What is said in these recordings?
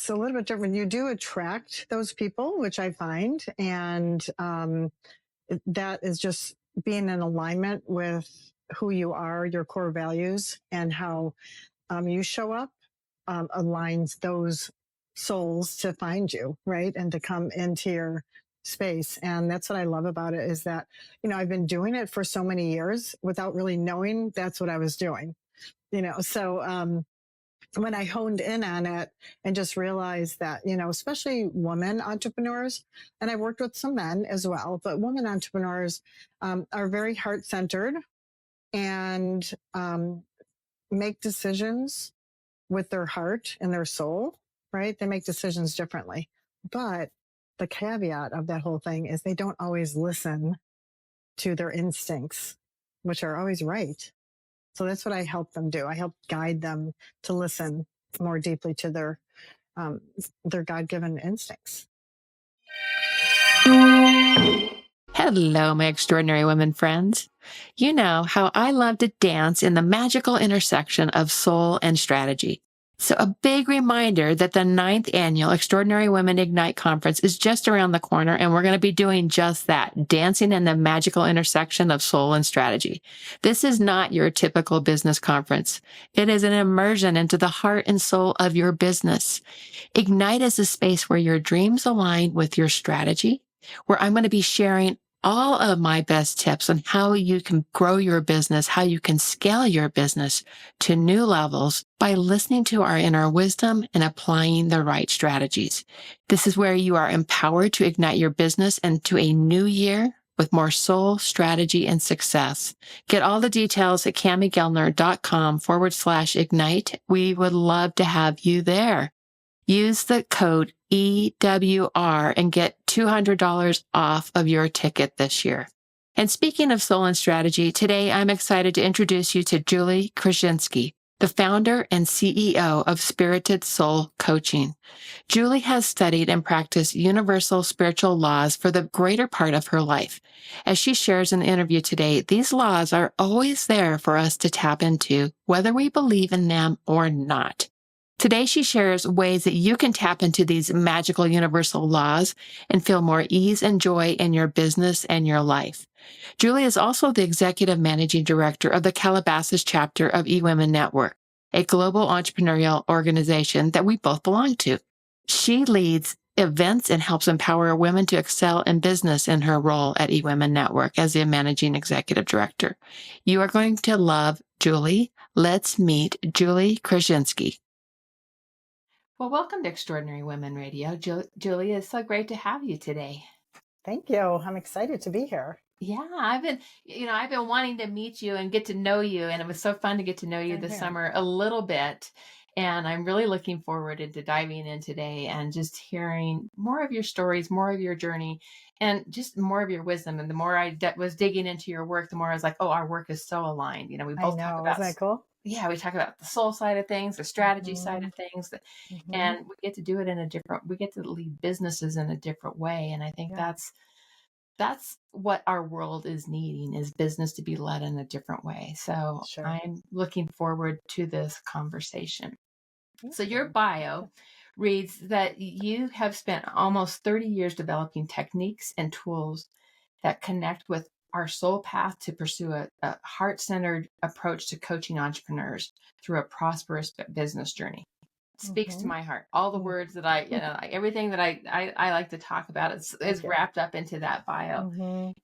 it's a little bit different. You do attract those people, which I find, and that is just being in alignment with who you are, your core values, and how you show up aligns those souls to find you, right? And to come into your space. And that's what I love about it is that, I've been doing it for so many years without really knowing that's what I was doing, so when I honed in on it and just realized that, especially women entrepreneurs, and I worked with some men as well, but women entrepreneurs are very heart centered and make decisions with their heart and their soul, right? They make decisions differently. But the caveat of that whole thing is they don't always listen to their instincts, which are always right. So that's what I help them do. I help guide them to listen more deeply to their God-given instincts. Hello, my extraordinary women friends. You know how I love to dance in the magical intersection of soul and strategy. So a big reminder that the 9th annual Extraordinary Women Ignite conference is just around the corner, and we're going to be doing just that, dancing in the magical intersection of soul and strategy. This is not your typical business conference. It is an immersion into the heart and soul of your business. Ignite is a space where your dreams align with your strategy, where I'm going to be sharing all of my best tips on how you can grow your business, how you can scale your business to new levels by listening to our inner wisdom and applying the right strategies. This is where you are empowered to ignite your business into a new year with more soul, strategy, and success. Get all the details at CamiGellner.com/ignite. We would love to have you there. Use the code EWR and get $200 off of your ticket this year. And speaking of soul and strategy, today I'm excited to introduce you to Julie Kraschinsky, the founder and CEO of Spirited Soul Coaching. Julie has studied and practiced universal spiritual laws for the greater part of her life. As she shares in the interview today, these laws are always there for us to tap into, whether we believe in them or not. Today, she shares ways that you can tap into these magical universal laws and feel more ease and joy in your business and your life. Julie is also the executive managing director of the Calabasas Chapter of eWomennetwork, a global entrepreneurial organization that we both belong to. She leads events and helps empower women to excel in business in her role at eWomennetwork as the managing executive director. You are going to love Julie. Let's meet Julie Kraschinsky. Well, welcome to Extraordinary Women Radio. Julie, it's so great to have you today. Thank you. I'm excited to be here. Yeah, I've been wanting to meet you and get to know you, and it was so fun to get to know you this summer a little bit. And I'm really looking forward to diving in today and just hearing more of your stories, more of your journey, and just more of your wisdom. And the more I was digging into your work, the more I was like, oh, our work is so aligned. We both talk about, isn't that cool? Yeah, we talk about the soul side of things, the strategy side of things, and we get to do it we get to lead businesses in a different way. And I think that's what our world is needing, is business to be led in a different way. So I'm looking forward to this conversation. So your bio reads that you have spent almost 30 years developing techniques and tools that connect with our soul path to pursue a heart-centered approach to coaching entrepreneurs through a prosperous business journey. It speaks to my heart. All the words that everything that I like to talk about is wrapped up into that bio.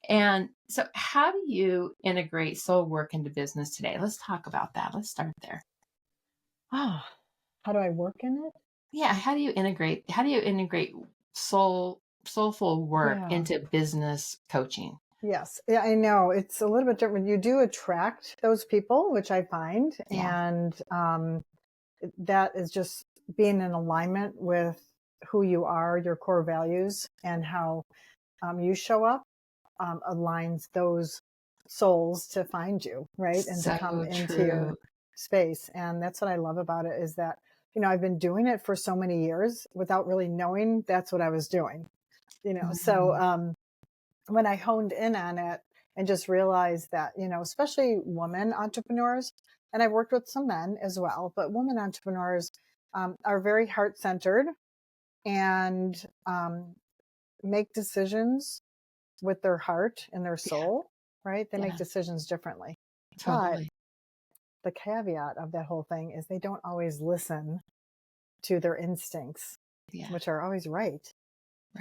And so how do you integrate soul work into business today? Let's talk about that. Let's start there. Oh, how do I work in it? Yeah. How do you integrate soulful work into business coaching? Yes. Yeah, I know it's a little bit different. You do attract those people, which I find, and that is just being in alignment with who you are, your core values, and how you show up aligns those souls to find you, right? And to come into your space. And that's what I love about it is that, I've been doing it for so many years without really knowing that's what I was doing, so when I honed in on it and just realized that, especially women entrepreneurs, and I've worked with some men as well, but women entrepreneurs are very heart-centered and make decisions with their heart and their Yeah. soul, right? They make Yeah. decisions differently. But Totally. the caveat of that whole thing is they don't always listen to their instincts, Yeah. which are always right.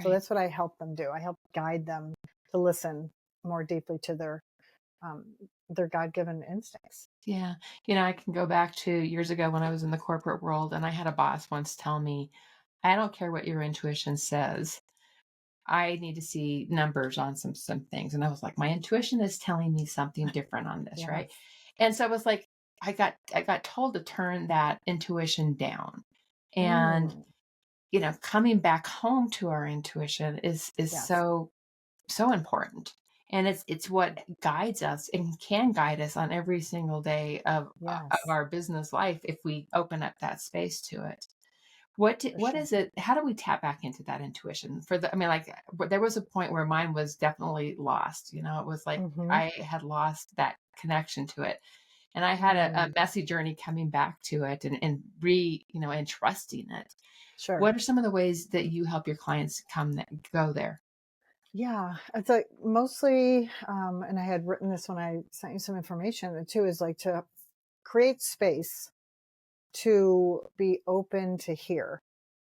So Right. that's what I help them do. I help guide them to listen more deeply to their God-given instincts. Yeah. I can go back to years ago when I was in the corporate world, and I had a boss once tell me, I don't care what your intuition says. I need to see numbers on some things. And I was like, my intuition is telling me something different on this, right? Yes. And so I was like, I got told to turn that intuition down. And, Mm, coming back home to our intuition is yes. so important. And it's what guides us and can guide us on every single day of Yes. our business life if we open up that space to it. For What sure. is it? How do we tap back into that intuition I mean, like, there was a point where mine was definitely lost. It was like Mm-hmm. I had lost that connection to it. And I had a Mm, messy journey coming back to it and and trusting it. sure. What are some of the ways that you help your clients go there? Yeah, it's like mostly, and I had written this when I sent you some information too, is like to create space to be open to hear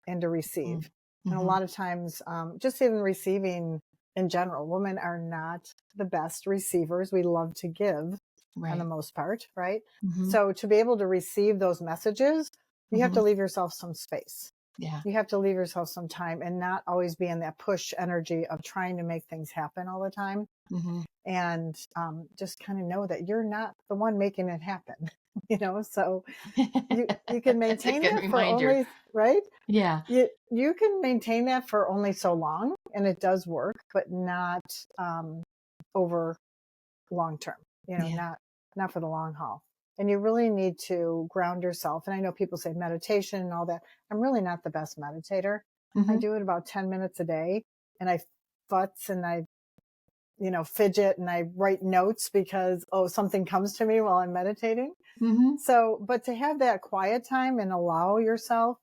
and to receive. And a Mm-hmm. lot of times, just even receiving in general, women are not the best receivers. We love to give on the Right. most part, right? Mm-hmm. So to be able to receive those messages, you have Mm-hmm. to leave yourself some space. Yeah. You have to leave yourself some time and not always be in that push energy of trying to make things happen all the time. Mm-hmm. And just kind of know that you're not the one making it happen, so you can That's a maintain good that for reminder. only, right? Yeah. You can maintain that for only so long, and it does work, but not over long term, Yeah. not for the long haul. And you really need to ground yourself. And I know people say meditation and all that. I'm really not the best meditator. I Mm-hmm. do it about 10 minutes a day, and I futz and I fidget and I write notes because, something comes to me while I'm meditating. Mm-hmm. So, but to have that quiet time and allow yourself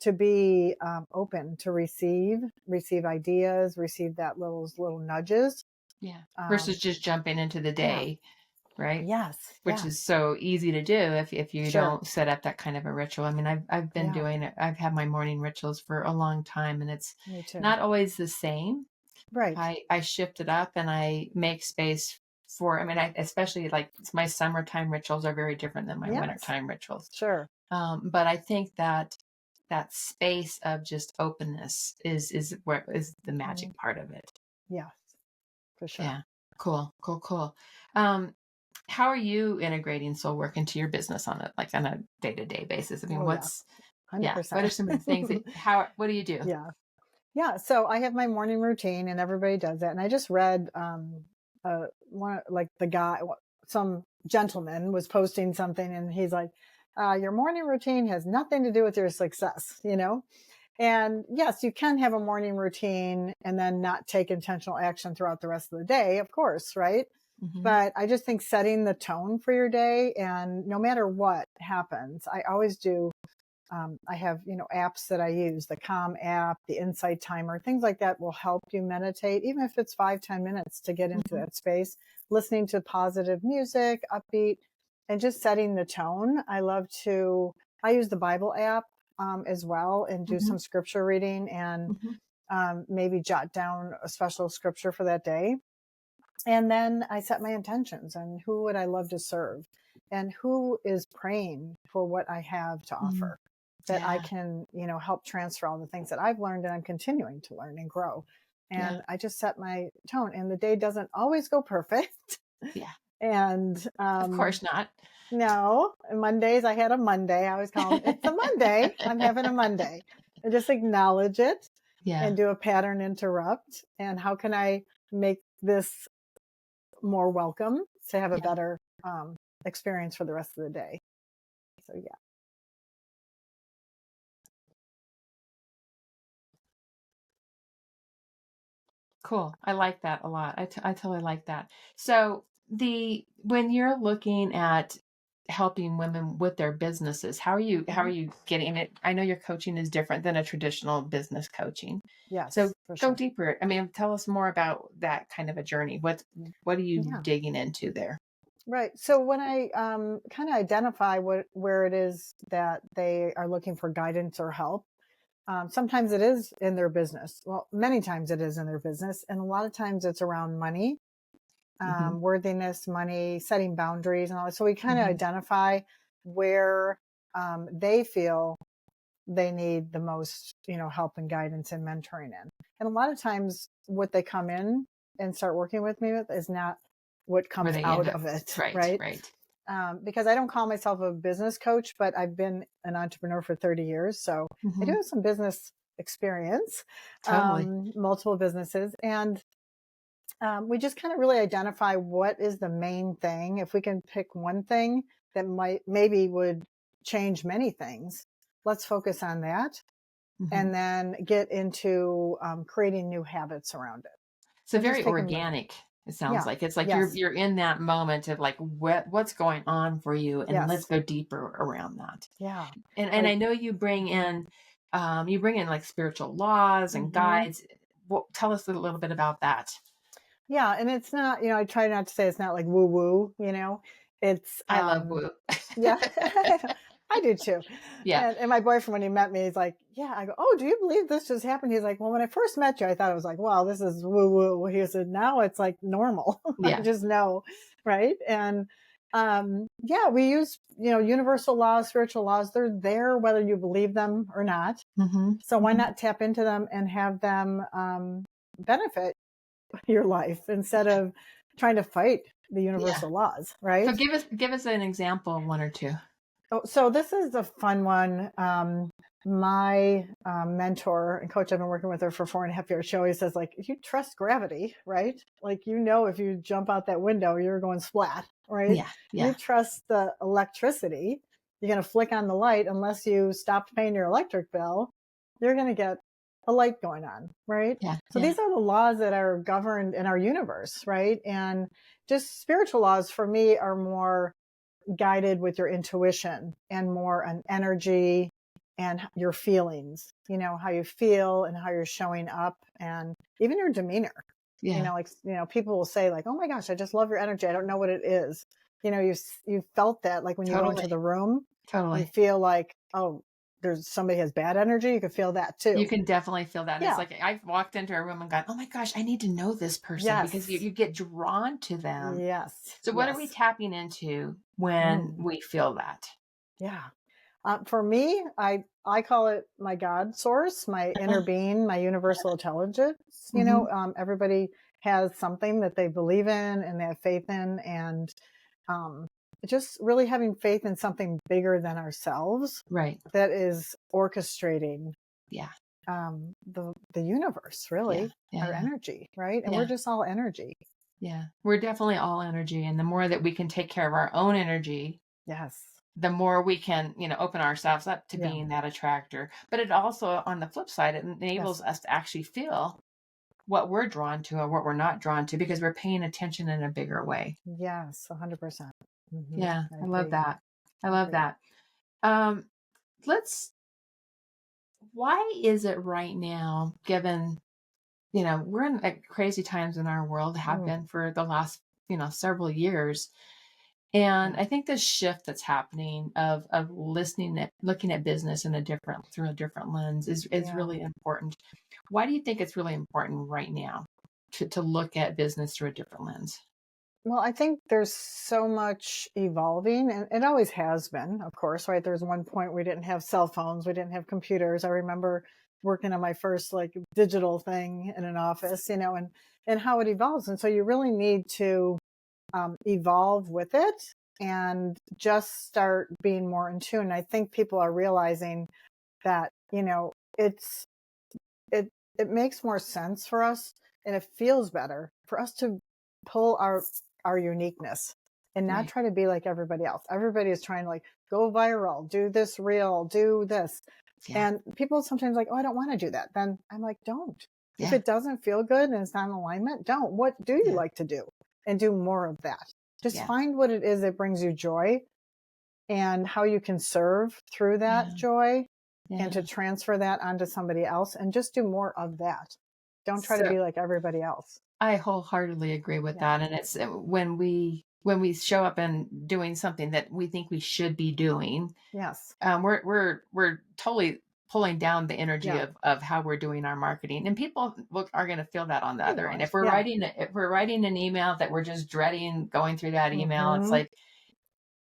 to be open to receive ideas, receive that little nudges. Yeah. Versus Um, just jumping into the yeah. day, right? Yes. Which is Yes. so easy to do if you Sure. don't set up that kind of a ritual. I mean, I've been Yeah. doing it. I've had my morning rituals for a long time, and it's Me too. not always the same. Right. I shift it up and I make space for. I mean, I especially like my summertime rituals are very different than my Yes. wintertime rituals. Sure. But I think that space of just openness is where is the Mhm. magic part of it. Yes. For sure. Yeah. Cool. Cool. Cool. Um, how are you integrating soul work into your business on a day-to-day basis? I mean, Oh yeah. what are 100%. some of the things what do you do? Yeah. Yeah. So I have my morning routine, and everybody does that. And I just read one, like the guy, some gentleman was posting something, and he's like, your morning routine has nothing to do with your success. And yes, you can have a morning routine and then not take intentional action throughout the rest of the day, of course, right? Mm-hmm. But I just think setting the tone for your day, and no matter what happens, I always do. I have, apps that I use, the Calm app, the Insight Timer, things like that will help you meditate, even if it's 5-10 minutes to get into Mm-hmm. that space, listening to positive music, upbeat, and just setting the tone. I use the Bible app as well, and do Mm-hmm. some scripture reading, and Mm-hmm. maybe jot down a special scripture for that day. And then I set my intentions, and who would I love to serve, and who is praying for what I have to Mm-hmm. offer, that I Yeah. can, help transfer all the things that I've learned and I'm continuing to learn and grow. Yeah. And I just set my tone, and the day doesn't always go perfect. Yeah. And Of course not. no, Mondays, I had a Monday. I always call them, it's a Monday. I'm having a Monday. And just acknowledge it Yeah. and do a pattern interrupt. And how can I make this more welcome to have a Yeah. better experience for the rest of the day? So yeah. Cool. I like that a lot. I totally like that. So when you're looking at helping women with their businesses. How are you getting it? I know your coaching is different than a traditional business coaching. So Yes, for go sure. deeper. I mean, tell us more about that kind of a journey. What are you Yeah. digging into there? Right. So when I kind of identify where it is that they are looking for guidance or help, sometimes it is in their business. Well, many times it is in their business, and a lot of times it's around money, Hmm. worthiness, money, setting boundaries, and all that. So we kind of Hmm. identify where they feel they need the most, help and guidance and mentoring in. And a lot of times, what they come in and start working with me with is not what Where comes they end out up. of it, Right, right? right. Because I don't call myself a business coach, but I've been an entrepreneur for 30 years. So I do Hmm. have some business experience, Totally. multiple businesses. And we just kind of really identify what is the main thing. If we can pick one thing that maybe would change many things, let's focus on that Hmm. and then get into creating new habits around it. So And just very take them, organic. It sounds yeah, like it's like yes, you're in that moment of like what's going on for you, and let's yes, go deeper around that. yeah, And I like, know you bring in like spiritual laws and hmm guides. Well, tell us a little bit about that. yeah. And it's not, I try not to say it's not like woo woo, it's, I love woo. yeah, I do too. Yeah, And my boyfriend, when he met me, he's like, yeah, I go, oh, do you believe this just happened? He's like, well, when I first met you, I thought it was like, wow, this is woo woo. He said, now it's like normal. I yeah. just know. Right. And, yeah, we use, universal laws, spiritual laws. They're there, whether you believe them or not. Hmm. So why Hmm. not tap into them and have them, benefit your life instead of trying to fight the Yeah. universal laws, So right? give us an example of one or two. Oh, so this is a fun one. My mentor and coach, I've been working with her for 4.5 years. She always says, like, you trust gravity, right? Like, if you jump out that window, you're going splat, right? Yeah, You yeah, trust the electricity. You're going to flick on the light unless you stopped paying your electric bill. You're going to get a light going on, right? yeah, So yeah, these are the laws that are governed in our universe, right? And just spiritual laws for me are more guided with your intuition and more on energy and your feelings, how you feel and how you're showing up and even your demeanor. yeah. Like, people will say like, oh my gosh, I just love your energy. I don't know what it is. You felt that, like when you go Totally, into the room, you totally. feel like, oh, there's somebody has bad energy. You can feel that You too. can definitely feel that. And it's Yeah. like I've walked into a room and gone, oh my gosh, I need to know this person because you, Yes. you get drawn to them. Yes. So what are we Yes. tapping into when Mm. we feel that? Yeah. For me, I call it my God source, my inner being, my universal intelligence. Hmm. Everybody has something that they believe in and they have faith in, and um, just really having faith in something bigger than ourselves Right. that is orchestrating Yeah. the universe, Yeah. really, Yeah. our Yeah. energy, right? And we're Yeah. just all energy. Yeah. We're definitely all energy. And the more that we can take care of our own energy, Yes. the more we can, open ourselves up to Yeah. being that attractor. But it also, on the flip side, it Yes. enables us to actually feel what we're drawn to or what we're not drawn to because we're paying attention in a bigger way. Yes. 100%. Yeah, I I love agree. that. I I love agree. that. Um, let's, why is it right now, given, we're in crazy times in our world, have Mm, been for the last, several years. And yeah. I think this shift that's happening of looking at business in through a different lens is Yeah. really important. Why do you think it's really important right now to look at business through a different lens? Well, I think there's so much evolving, and it always has been, of course, right? There's one point we didn't have cell phones, we didn't have computers. I remember working on my first like digital thing in an office, and how it evolves. And so you really need to evolve with it and just start being more in tune. I think people are realizing that, it's it it makes more sense for us and it feels better for us to pull our uniqueness and not Right. try to be like everybody else. Everybody is trying to like go viral, do this reel, do this. Yeah. And people sometimes like, oh, I don't want to do that. Then I'm like, don't. If Yeah. it doesn't feel good and it's not in alignment, don't. What do you Yeah. like to do? And do more of that. Just Yeah. find what it is that brings you joy and how you can serve through that joy and to Yeah. transfer that onto somebody else and just do more of that. Don't try to So be like everybody else. I wholeheartedly agree with Yeah. that. And it's when we show up and doing something that we think we should be doing, Yes. we're totally pulling down the energy Yeah. of how we're doing our marketing, and people are going to feel that on the They're other going end. to. If we're Yeah. writing an email that we're just dreading going through that email, it's Mm-hmm. like,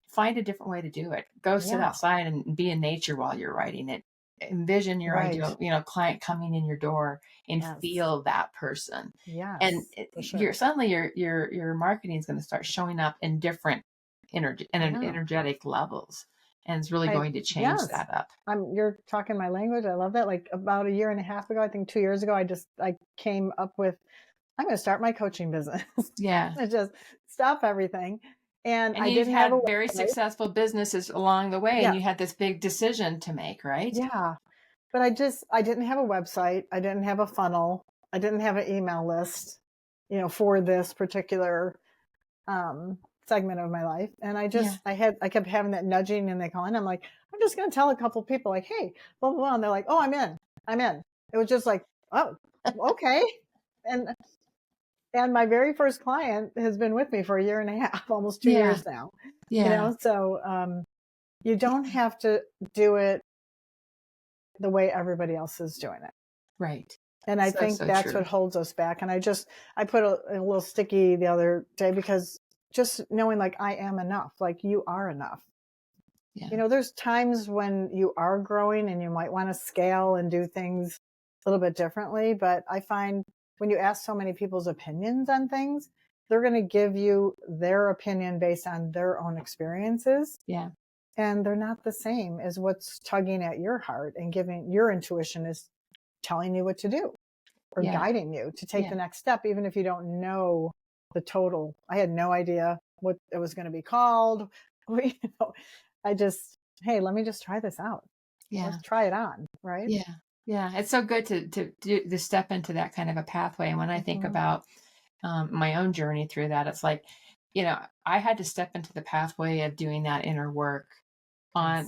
find a different way to do it. Go sit Yeah. outside and be in nature while you're writing it. Envision your Right. ideal, client coming in your door and Yes. feel that person. And Yes. For you're sure. suddenly your marketing is going to start showing up in different Yeah. energetic levels, and it's really going to change Yes. that up. You're talking my language. I love that. Like about a year and a half ago, I think 2 years ago, I came up with, I'm going to start my coaching business. Yeah. I just stop everything. And And I you've didn't have a had very website. successful businesses along the way, and Yeah. you had this big decision to make, right? Yeah. But I didn't have a website. I didn't have a funnel. I didn't have an email list, for this particular segment of my life. And Yeah. I kept having that nudging and they call in. I'm like, I'm just going to tell a couple people like, hey, blah, blah, blah. And they're like, oh, I'm in. I'm in. It was just like, oh, okay. And, and my very first client has been with me for a year and a half, almost 2 years Yeah. now, Yeah. so, you don't have to do it the way everybody else is doing it. Right. And I think So that's true. what holds us back. And I put a little sticky the other day because just knowing like I am enough, like you are enough. Yeah. There's times when you are growing and you might want to scale and do things a little bit differently. But I find when you ask so many people's opinions on things, they're going to give you their opinion based on their own experiences. Yeah. And they're not the same as what's tugging at your heart and giving your intuition is telling you what to do or Yeah. guiding you to take Yeah. the next step, even if you don't know the total. I had no idea what it was going to be called. I just, hey, let me just try this out. Yeah. Let's try it on. Right. Yeah. Yeah. It's so good to step into that kind of a pathway. And when I think about my own journey through that, it's like, I had to step into the pathway of doing that inner work on,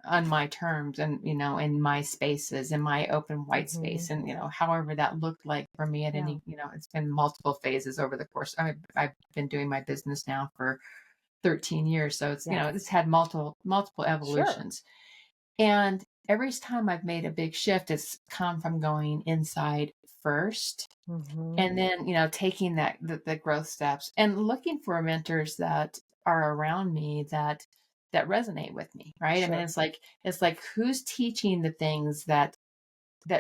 on my terms and, in my spaces, in my open white space. And, however that looked like for me at any, it's been multiple phases over the course. I've been doing my business now for 13 years. So it's, it's had multiple Sure. evolutions. And every time I've made a big shift, it's come from going inside first. And then, taking the growth steps and looking for mentors that are around me that resonate with me. Right. I mean, Sure. it's like who's teaching the things that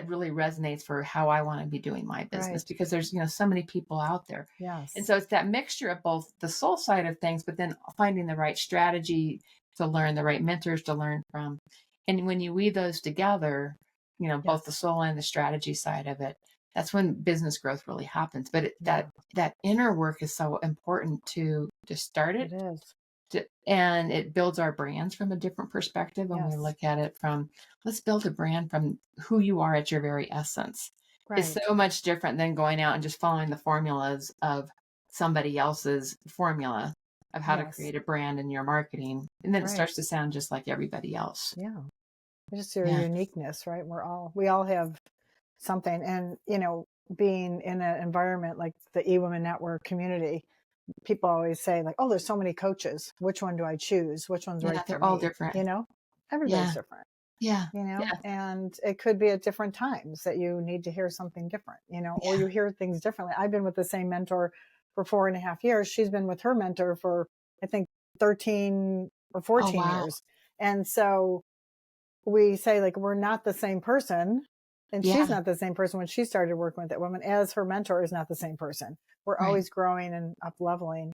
really resonates for how I want to be doing my business, Right. because there's, so many people out there. Yes. And so it's that mixture of both the soul side of things, but then finding the right strategy to learn, the right mentors to learn from. And when you weave those together, both the soul and the strategy side of it, that's when business growth really happens. But that inner work is so important to start it. It is. And it builds our brands from a different perspective when we look at it from, let's build a brand from who you are at your very essence. Right. It's so much different than going out and just following the formulas of somebody else's formula of how to create a brand in your marketing. And then it starts to sound just like everybody else. Yeah. Just your uniqueness, right? We all have something. And, being in an environment like the eWomennetwork community, people always say like, oh, there's so many coaches. Which one do I choose? Which one's right for they're all me? different. Everybody's different. Yeah. And it could be at different times that you need to hear something different, or you hear things differently. I've been with the same mentor for 4.5 years. She's been with her mentor for, I think, 13 or 14 years. And so we say like, we're not the same person. And she's not the same person when she started working with that woman as her mentor is not the same person. We're always growing and up leveling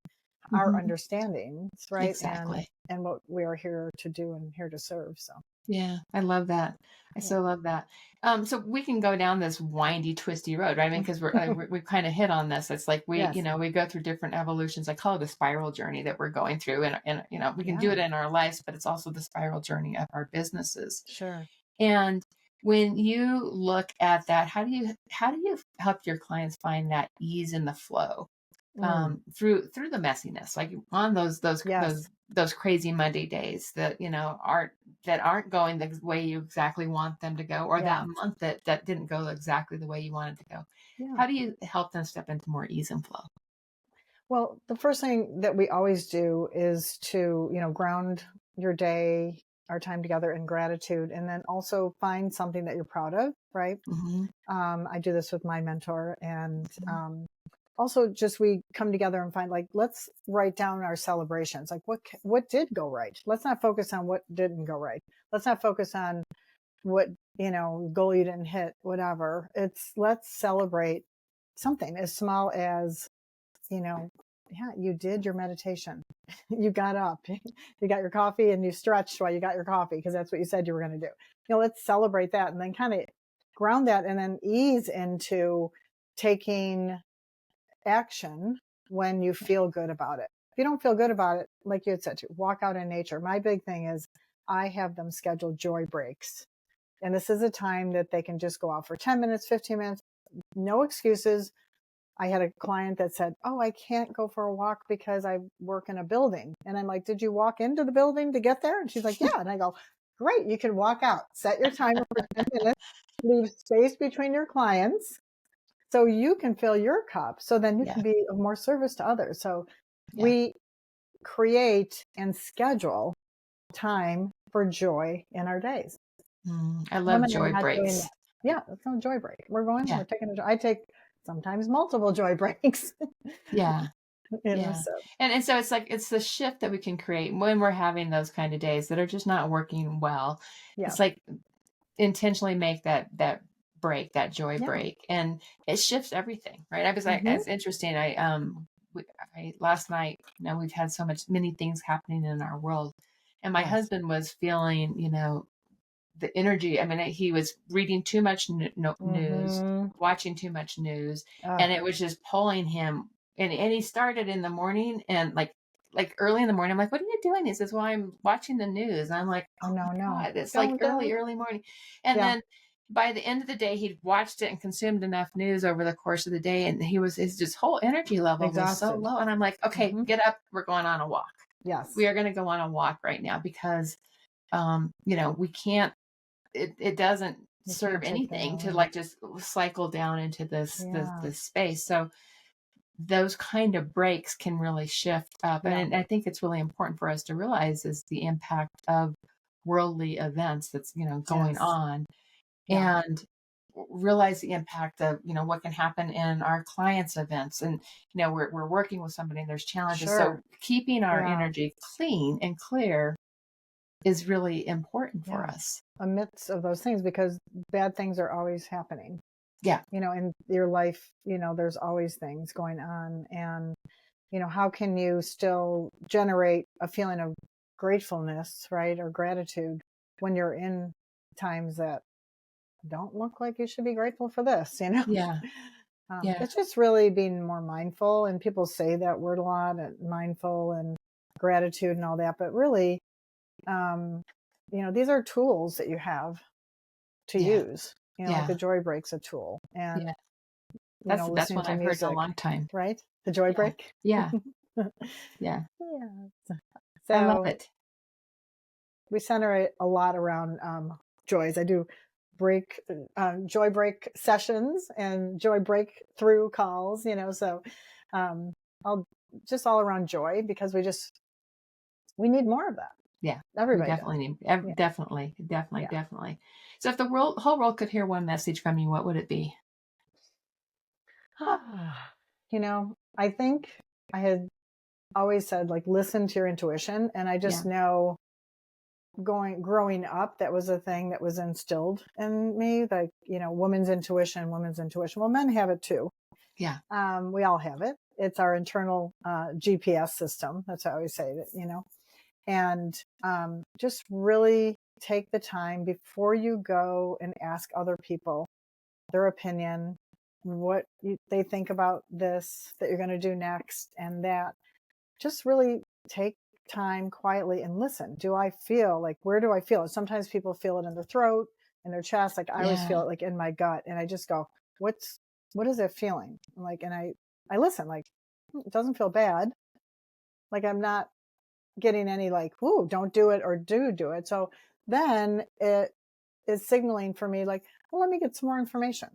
our understandings, right? Exactly. And what we are here to do and here to serve. So. Yeah, I love that. I so love that. So we can go down this windy, twisty road, right? I mean, because we've kind of hit on this. It's like we go through different evolutions. I call it a spiral journey that we're going through, and we can do it in our lives, but it's also the spiral journey of our businesses. Sure. And when you look at that, how do you help your clients find that ease in the flow through the messiness, like on those those crazy Monday days that, aren't going the way you exactly want them to go, or Yeah. that month that didn't go exactly the way you wanted to go. Yeah. How do you help them step into more ease and flow? Well, the first thing that we always do is to, ground your day, our time together in gratitude, and then also find something that you're proud of, right? Hmm. I do this with my mentor, and also just we come together and find, like, let's write down our celebrations. Like, what did go right? Let's not focus on what didn't go right. Let's not focus on what, goal you didn't hit, whatever. Let's celebrate something as small as, yeah, you did your meditation. You got up, you got your coffee, and you stretched while you got your coffee because that's what you said you were going to do. Let's celebrate that, and then kind of ground that, and then ease into taking action when you feel good about it. If you don't feel good about it, like you had said, to walk out in nature. My big thing is I have them schedule joy breaks. And this is a time that they can just go out for 10 minutes, 15 minutes, no excuses. I had a client that said, "Oh, I can't go for a walk because I work in a building." And I'm like, "Did you walk into the building to get there?" And she's like, "Yeah." And I go, "Great. You can walk out, set your timer for 10 minutes, leave space between your clients so you can fill your cup. So then you Yeah. can be of more service to others." So Yeah. we create and schedule time for joy in our days. I love Women are joy not doing breaks. that. Yeah, it's no joy break. Yeah. We're taking I take sometimes multiple joy breaks. Yeah. Yeah. So And so it's like, it's the shift that we can create when we're having those kind of days that are just not working well. yeah, It's like intentionally make that break, that joy yeah. break, and it shifts everything, right? Hmm. It's interesting. Last night, we've had many things happening in our world, and my Yes. husband was feeling, the energy. I mean, he was reading too much news, Hmm. watching too much news, Oh, and it was just pulling him. And he started in the morning, and like early in the morning, I'm like, "What are you doing?" He says, "Well, I'm watching the news." And I'm like, oh "Oh no, my no. God, it's like Don't. early morning." And Yeah, then by the end of the day, he'd watched it and consumed enough news over the course of the day, and his just whole energy level was so exhausted. low. And I'm like, "Okay, Hmm. get up. We're going on a walk. Yes. We are going to go on a walk right now because, we can't, it doesn't You serve can't take that anything to away. like just cycle down into Yeah. this space. So those kind of breaks can really shift up. Yeah. And I think it's really important for us to realize is the impact of worldly events that's, going Yes. on, Yeah. and realize the impact of, what can happen in our clients' events. And, we're working with somebody and there's challenges. So Sure. keeping our Yeah. energy clean and clear is really important for Yeah. us. Amidst of those things, because bad things are always happening. Yeah. In your life, there's always things going on. And, how can you still generate a feeling of gratefulness, right? Or gratitude when you're in times that don't look like you should be grateful for this? Yeah. Yeah. It's just really being more mindful. And people say that word a lot, mindful and gratitude and all that. But really, um, these are tools that you have to Yeah. use. Like Yeah. the joy break's a tool. Yeah. And That's listening one to I've heard in a music, long time. right? The joy Yeah. break. Yeah. Yeah. Yeah. I love So it. we center it a lot around joys. I do joy break sessions and joy breakthrough calls. So um, I'll just all around joy because we need more of that. Yeah. We Everybody does. definitely need, Yeah. definitely, definitely, Yeah. definitely. So if the whole world could hear one message from you, what would it be? I think I had always said, like, listen to your intuition, and I Yeah. just know growing up, that was a thing that was instilled in me, like, women's intuition. Well, men have it too. Yeah. We all have it. It's our internal GPS system. That's how I always say that. And just really take the time before you go and ask other people their opinion, what they think about this that you're going to do next, and that just really take time quietly and listen. Do I feel like, where do I feel it? Sometimes people feel it in their throat, in their chest. Like I always Yeah. feel it like in my gut, and I just go, what is it feeling like? And I listen, like, it doesn't feel bad. Like I'm not getting any like, "Ooh, don't do it," or do it. So then it is signaling for me like, well, let me get some more information.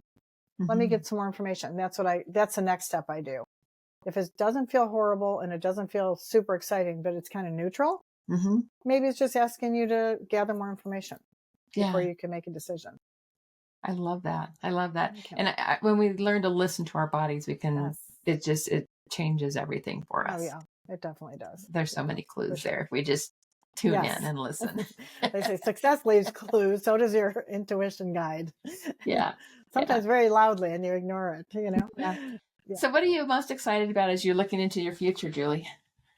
Let me get some more information. That's the next step I do. If it doesn't feel horrible and it doesn't feel super exciting, but it's kind of neutral, maybe it's just asking you to gather more information before Yeah. you can make a decision. I love that. I love that. Okay. And when we learn to listen to our bodies, we can, Yes. it changes everything for Oh us. yeah, it definitely does. There's so Yeah, many for clues there sure. if we just tune in Yes. and listen. They say success leaves clues. So does your intuition guide. Yeah. Sometimes very loudly and you ignore it, you know? Yeah. Yeah. So what are you most excited about as you're looking into your future, Julie?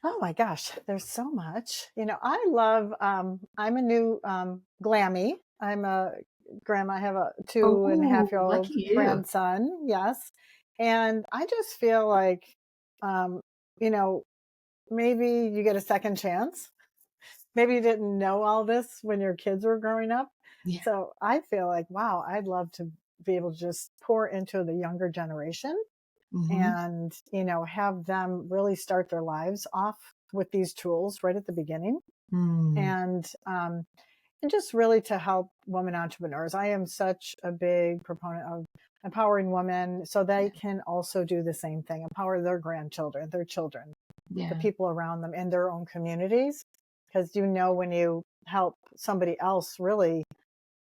Oh my gosh, there's so much. You know, I love, I'm a new glammy. I'm a grandma. I have a two and a Oh, half year old lucky you. grandson. Yes. And I just feel like, um, you know, maybe you get a second chance. Maybe you didn't know all this when your kids were growing up. Yeah. So I feel like, wow, I'd love to be able to just pour into the younger generation and, you know, have them really start their lives off with these tools right at the beginning. And just really to help women entrepreneurs. I am such a big proponent of empowering women so they can also do the same thing, empower their grandchildren, their children, the people around them in their own communities. Because, you know, when you help somebody else really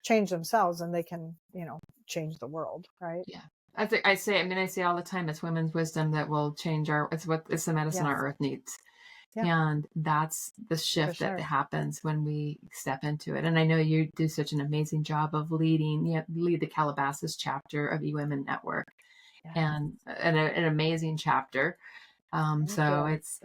change themselves, and they can, you know, change the world, right? Yeah. I say all the time, it's women's wisdom that will change it's the medicine our earth needs. Yeah. And that's the shift that happens when we step into it. And I know you do such an amazing job of lead the Calabasas chapter of eWomennetwork, and an amazing chapter. So it's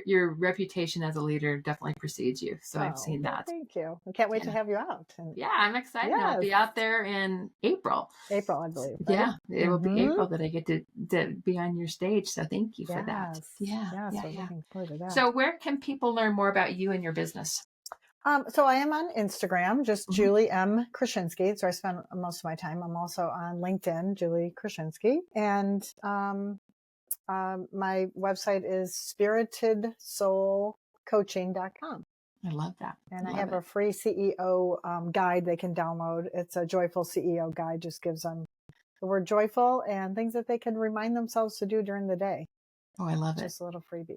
your reputation as a leader definitely precedes you. So I've seen that. Thank you. I can't wait to have you out. And yeah, I'm excited. I'll be out there in April. April, I believe. Right? Yeah, it will be April that I get to be on your stage. So thank you for that. Yes, we're looking forward to that. So where can people learn more about you and your business? So I am on Instagram, just Julie M. Kraschinsky. So I spend most of my time. I'm also on LinkedIn, Julie Kraschinsky. And my website is spiritedsoulcoaching.com. I love that. And I have a free CEO guide they can download. It's a joyful CEO guide, just gives them the word joyful and things that they can remind themselves to do during the day. Oh, I love it. Just a little freebie.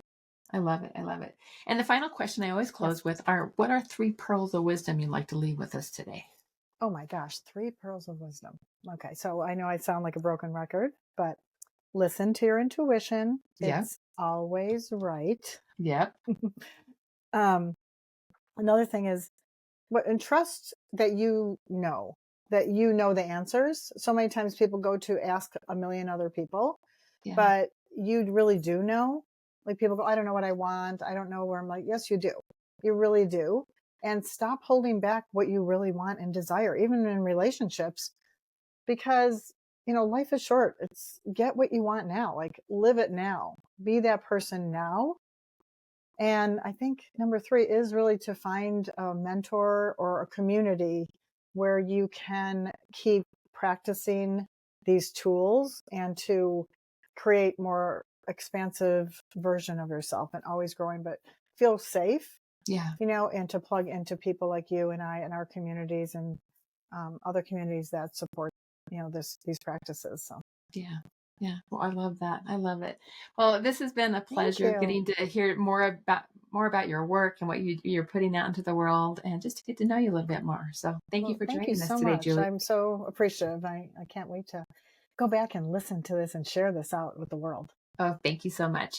I love it. I love it. And the final question I always close with what are 3 pearls of wisdom you'd like to leave with us today? Oh my gosh, 3 pearls of wisdom. Okay. So I know I sound like a broken record, but listen to your intuition. It's always right. Yep. Another thing is and trust that you know the answers. So many times people go to ask a million other people, but you really do know. Like people go, I don't know what I want. I don't know where I'm like, yes, you do. You really do. And stop holding back what you really want and desire, even in relationships, because, you know, life is short. It's get what you want now, like live it now, be that person now. And I think number 3 is really to find a mentor or a community where you can keep practicing these tools and to create more expansive version of yourself and always growing, but feel safe, you know, and to plug into people like you and I and our communities and other communities that support, you know, these practices. So yeah. Well, I love that. I love it. Well, this has been a pleasure getting to hear more about your work and what you're putting out into the world, and just to get to know you a little bit more. So thank you for joining us today, Julie. I'm so appreciative. I can't wait to go back and listen to this and share this out with the world. Oh, thank you so much.